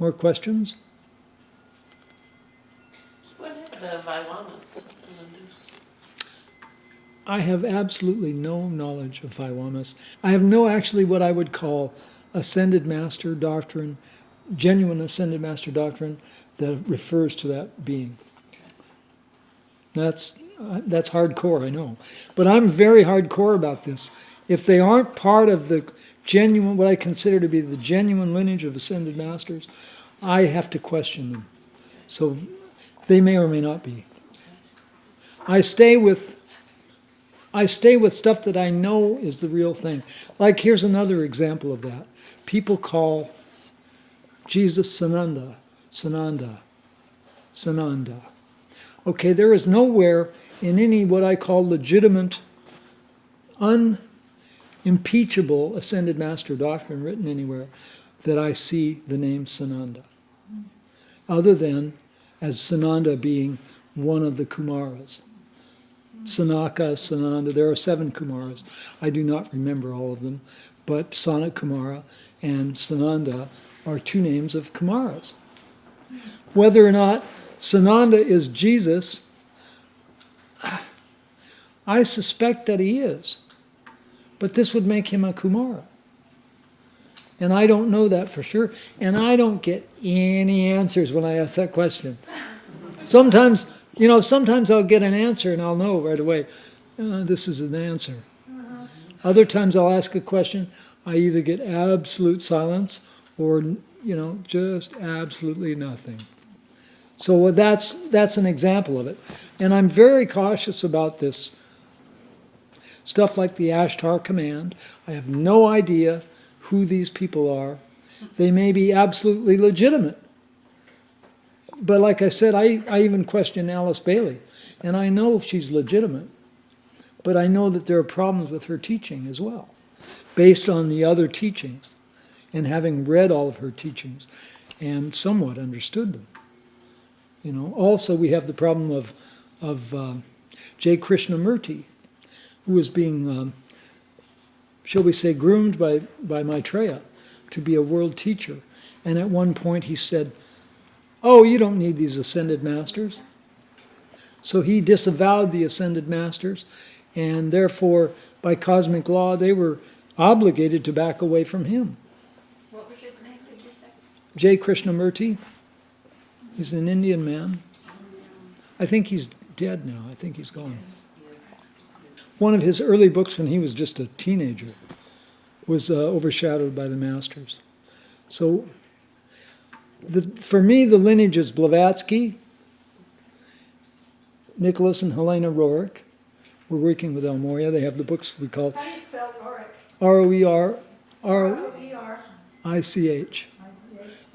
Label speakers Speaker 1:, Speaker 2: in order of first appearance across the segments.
Speaker 1: More questions?
Speaker 2: What happened to Viwamas in the news?
Speaker 1: I have absolutely no knowledge of Viwamas. I have no actually what I would call ascended master doctrine, genuine ascended master doctrine that refers to that being. That's hardcore, I know. But I'm very hardcore about this. If they aren't part of the genuine, what I consider to be the genuine lineage of ascended masters, I have to question them. So they may or may not be. I stay with stuff that I know is the real thing. Like, here's another example of that. People call Jesus Sananda. Okay, there is nowhere in any what I call legitimate, unimpeachable ascended master doctrine written anywhere that I see the name Sananda, other than as Sananda being one of the Kumaras. Sanaka, Sananda, there are 7 Kumaras. I do not remember all of them, but Sanat Kumara and Sananda are 2 names of Kumaras. Whether or not Sananda is Jesus, I suspect that he is. But this would make him a Kumara. And I don't know that for sure. And I don't get any answers when I ask that question. Sometimes I'll get an answer and I'll know right away, this is an answer. Other times I'll ask a question, I either get absolute silence or, just absolutely nothing. So that's an example of it. And I'm very cautious about this stuff like the Ashtar Command. I have no idea who these people are. They may be absolutely legitimate. But like I said, I even question Alice Bailey. And I know she's legitimate. But I know that there are problems with her teaching as well, based on the other teachings, and having read all of her teachings and somewhat understood them. Also we have the problem of J. Krishnamurti, who was being, shall we say, groomed by Maitreya to be a world teacher. And at one point he said, "Oh, you don't need these ascended masters." So he disavowed the ascended masters, and therefore, by cosmic law, they were obligated to back away from him.
Speaker 3: What was his name, did you say?
Speaker 1: J. Krishnamurti. He's an Indian man. I think he's dead now. I think he's gone. One of his early books when he was just a teenager was overshadowed by the masters. So for me, the lineage is Blavatsky, Nicholas and Helena Roerich. We're working with El Morya. They have the books we call
Speaker 3: How do you spell Roerich?
Speaker 1: R-O-E-R,
Speaker 3: R-O-E-R-I-C-H.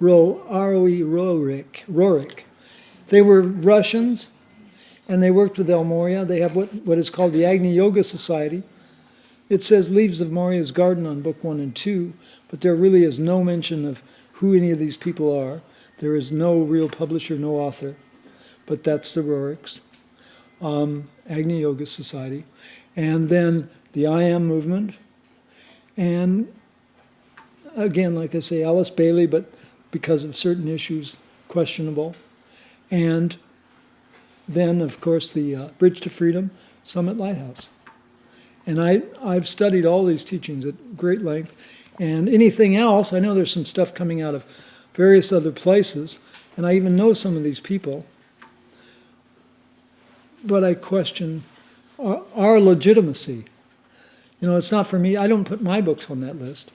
Speaker 1: R-O-E Roerich. They were Russians, and they worked with El Morya. They have what is called the Agni Yoga Society. It says Leaves of Morya's Garden on book 1 and 2, but there really is no mention of who any of these people are. There is no real publisher, no author, but that's the Roerichs. Agni Yoga Society. And then the I Am movement. And again, like I say, Alice Bailey, but because of certain issues, questionable. And then, of course, the Bridge to Freedom, Summit Lighthouse. And I've studied all these teachings at great length. And anything else, I know there's some stuff coming out of various other places, and I even know some of these people. But I question our legitimacy. It's not for me. I don't put my books on that list.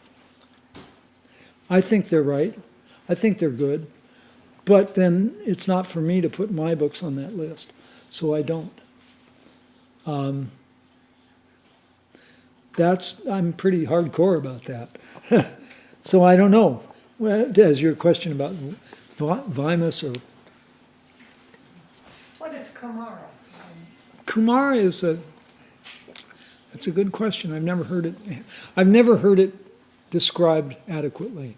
Speaker 1: I think they're right. I think they're good. But then it's not for me to put my books on that list. So I don't. I'm pretty hardcore about that. So I don't know. Well, Des, your question about Vimas or...
Speaker 3: What is Kumara?
Speaker 1: Kumara is that's a good question. I've never heard it described adequately.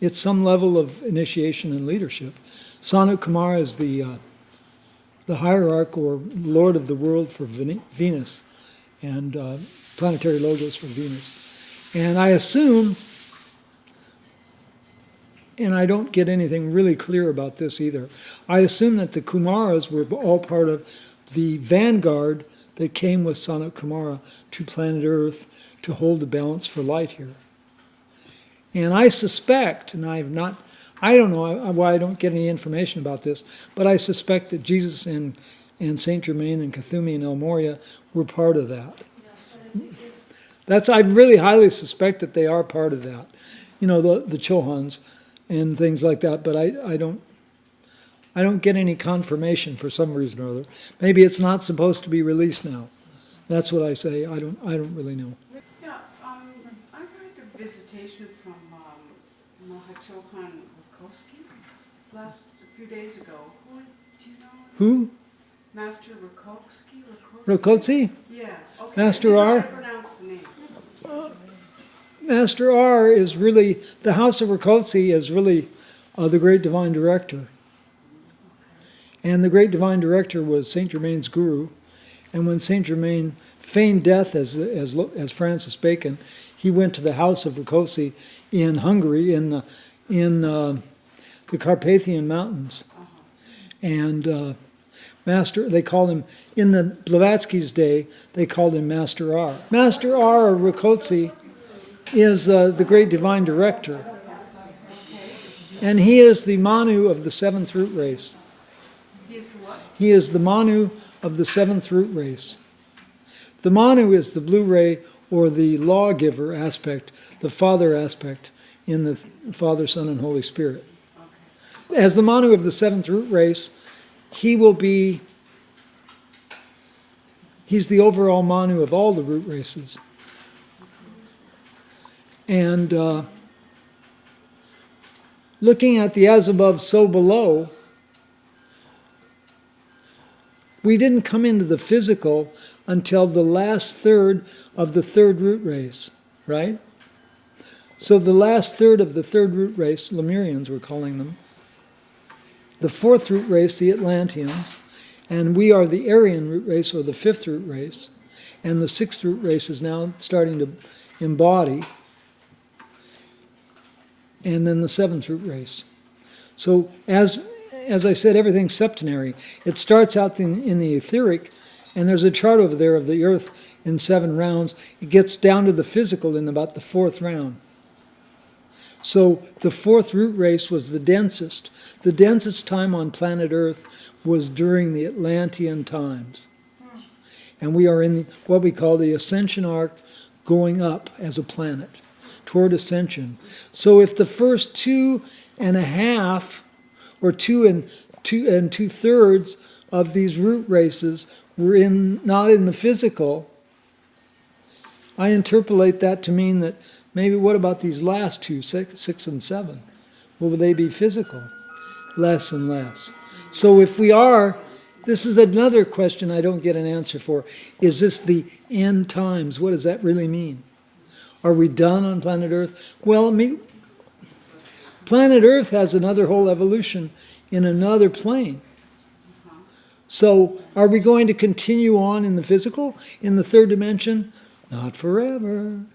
Speaker 1: It's some level of initiation and leadership. Sanat Kumara is the hierarch or lord of the world for Venus, and planetary logos for Venus. And I assume and I don't get anything really clear about this either. I assume that the Kumaras were all part of the vanguard that came with Sanat Kumara to planet Earth to hold the balance for light here. And I suspect, and I don't know why I don't get any information about this, but I suspect that Jesus and Saint Germain and Kuthumi and El Morya were part of that. I really highly suspect that they are part of that. You know, the Chohans and things like that, but I don't get any confirmation for some reason or other. Maybe it's not supposed to be released now. That's what I say. I don't really know.
Speaker 4: Yeah, I heard a visitation from Mahachohan Rakowski a few days ago. Who do you know?
Speaker 1: Who?
Speaker 4: Master Rakowski?
Speaker 1: Rakotsi?
Speaker 4: Yeah. Okay.
Speaker 1: Master
Speaker 4: I
Speaker 1: R?
Speaker 4: pronounce the name.
Speaker 1: Master R is really, the House of Rakotsi is really the Great Divine Director. And the Great Divine Director was Saint Germain's guru. And when Saint Germain feigned death as Francis Bacon, he went to the House of Rakotsi in Hungary, in the Carpathian Mountains. And they called him, in the Blavatsky's day, they called him Master R. Master R, Rakotsi, is the Great Divine Director. And he is the Manu of the seventh root race.
Speaker 4: He is what?
Speaker 1: He is the Manu of the seventh root race. The Manu is the blue ray, or the lawgiver aspect, the Father aspect in the Father, Son, and Holy Spirit.
Speaker 4: Okay.
Speaker 1: As the Manu of the seventh root race, he's the overall Manu of all the root races. And looking at the as above, so below, we didn't come into the physical until the last third of the third root race, right? So the last third of the third root race, Lemurians we're calling them, the fourth root race, the Atlanteans, and we are the Aryan root race, or the fifth root race, and the sixth root race is now starting to embody, and then the seventh root race. So as I said, everything's septenary. It starts out in the etheric, and there's a chart over there of the Earth in 7 rounds. It gets down to the physical in about the 4th round. So the 4th root race was the densest. The densest time on planet Earth was during the Atlantean times. And we are in what we call the ascension arc, going up as a planet toward ascension. So if the first 2.5 or 2 2/3 of these root races were not in the physical, I interpolate that to mean that maybe what about these last 2, 6 and 7? Will they be physical? Less and less. So if we are, this is another question I don't get an answer for. Is this the end times? What does that really mean? Are we done on planet Earth? Well, planet Earth has another whole evolution in another plane. So are we going to continue on in the physical, in the 3rd dimension? Not forever.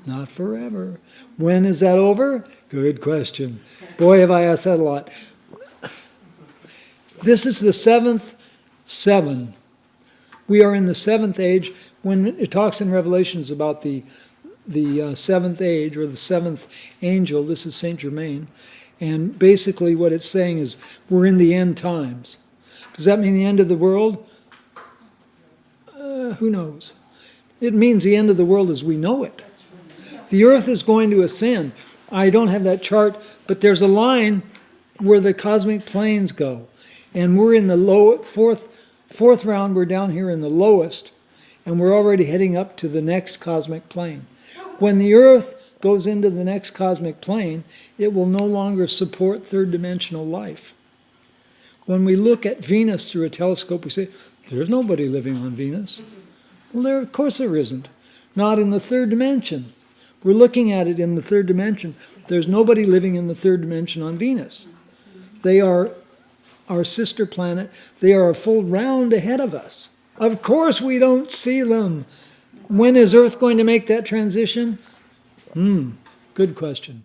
Speaker 1: Not forever. When is that over? Good question. Boy, have I asked that a lot. This is the 7th 7. We are in the 7th age. When it talks in Revelations about the 7th age, or the 7th angel, this is Saint Germain, and basically what it's saying is we're in the end times. Does that mean the end of the world? Who knows? It means the end of the world as we know it. The Earth is going to ascend. I don't have that chart, but there's a line where the cosmic planes go. And we're in the fourth round, we're down here in the lowest, and we're already heading up to the next cosmic plane. When the Earth goes into the next cosmic plane, it will no longer support 3rd dimensional life. When we look at Venus through a telescope, we say, there's nobody living on Venus. Well, of course there isn't. Not in the 3rd dimension. We're looking at it in the 3rd dimension. There's nobody living in the 3rd dimension on Venus. They are our sister planet. They are a full round ahead of us. Of course we don't see them. When is Earth going to make that transition? Good question.